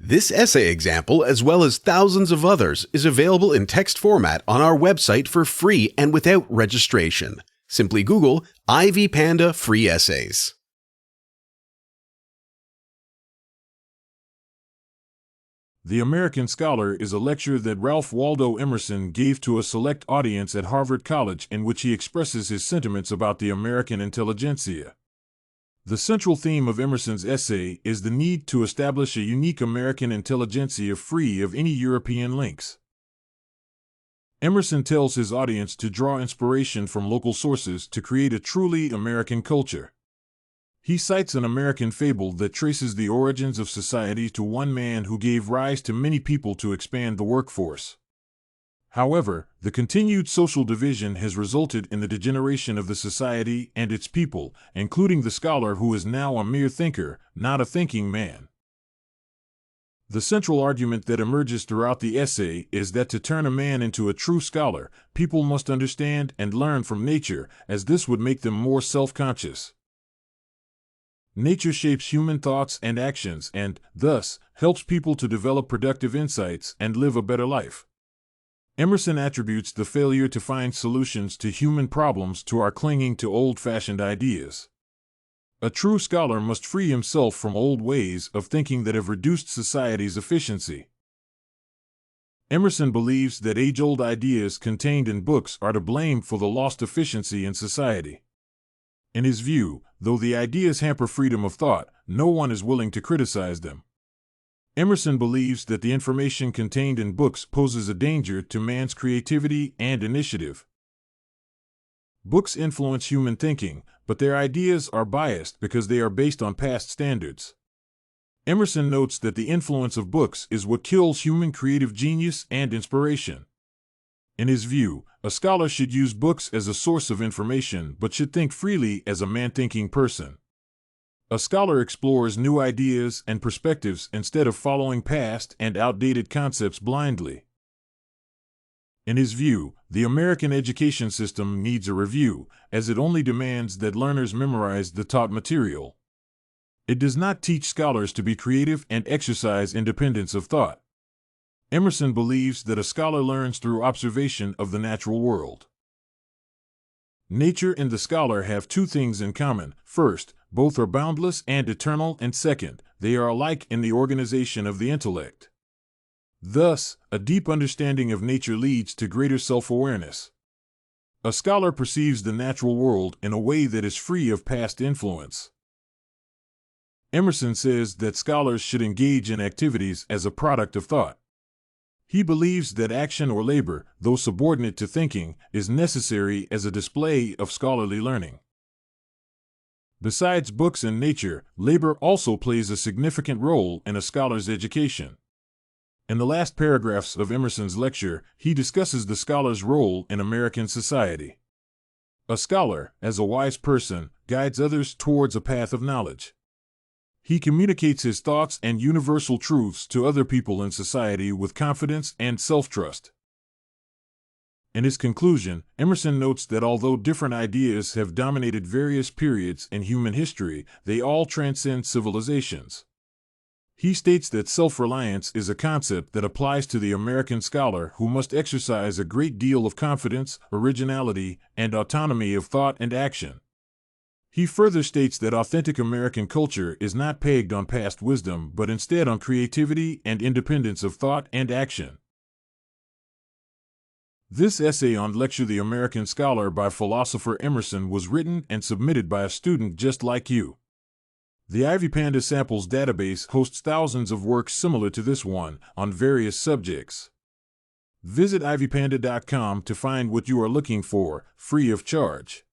This essay example, as well as thousands of others, is available in text format on our website for free and without registration. Simply Google Ivy Panda Free Essays. The American Scholar is a lecture that Ralph Waldo Emerson gave to a select audience at Harvard College in which he expresses his sentiments about the American intelligentsia. The central theme of Emerson's essay is the need to establish a unique American intelligentsia free of any European links. Emerson tells his audience to draw inspiration from local sources to create a truly American culture. He cites an American fable that traces the origins of society to one man who gave rise to many people to expand the workforce. However, the continued social division has resulted in the degeneration of the society and its people, including the scholar who is now a mere thinker, not a thinking man. The central argument that emerges throughout the essay is that to turn a man into a true scholar, people must understand and learn from nature, as this would make them more self-conscious. Nature shapes human thoughts and actions and, thus, helps people to develop productive insights and live a better life. Emerson attributes the failure to find solutions to human problems to our clinging to old-fashioned ideas. A true scholar must free himself from old ways of thinking that have reduced society's efficiency. Emerson believes that age-old ideas contained in books are to blame for the lost efficiency in society. In his view, though the ideas hamper freedom of thought, no one is willing to criticize them. Emerson believes that the information contained in books poses a danger to man's creativity and initiative. Books influence human thinking, but their ideas are biased because they are based on past standards. Emerson notes that the influence of books is what kills human creative genius and inspiration. In his view, a scholar should use books as a source of information but should think freely as a man-thinking person. A scholar explores new ideas and perspectives instead of following past and outdated concepts blindly. In his view, the American education system needs a review, as it only demands that learners memorize the taught material. It does not teach scholars to be creative and exercise independence of thought. Emerson believes that a scholar learns through observation of the natural world. Nature and the scholar have two things in common. First, both are boundless and eternal, and second, they are alike in the organization of the intellect. Thus, a deep understanding of nature leads to greater self-awareness. A scholar perceives the natural world in a way that is free of past influence. Emerson says that scholars should engage in activities as a product of thought. He believes that action or labor, though subordinate to thinking, is necessary as a display of scholarly learning. Besides books and nature, labor also plays a significant role in a scholar's education. In the last paragraphs of Emerson's lecture, he discusses the scholar's role in American society. A scholar, as a wise person, guides others towards a path of knowledge. He communicates his thoughts and universal truths to other people in society with confidence and self-trust. In his conclusion, Emerson notes that although different ideas have dominated various periods in human history, they all transcend civilizations. He states that self-reliance is a concept that applies to the American scholar who must exercise a great deal of confidence, originality, and autonomy of thought and action. He further states that authentic American culture is not pegged on past wisdom but instead on creativity and independence of thought and action. This essay on Lecture the American Scholar by Philosopher Emerson was written and submitted by a student just like you. The Ivy Panda Samples database hosts thousands of works similar to this one on various subjects. Visit ivypanda.com to find what you are looking for, free of charge.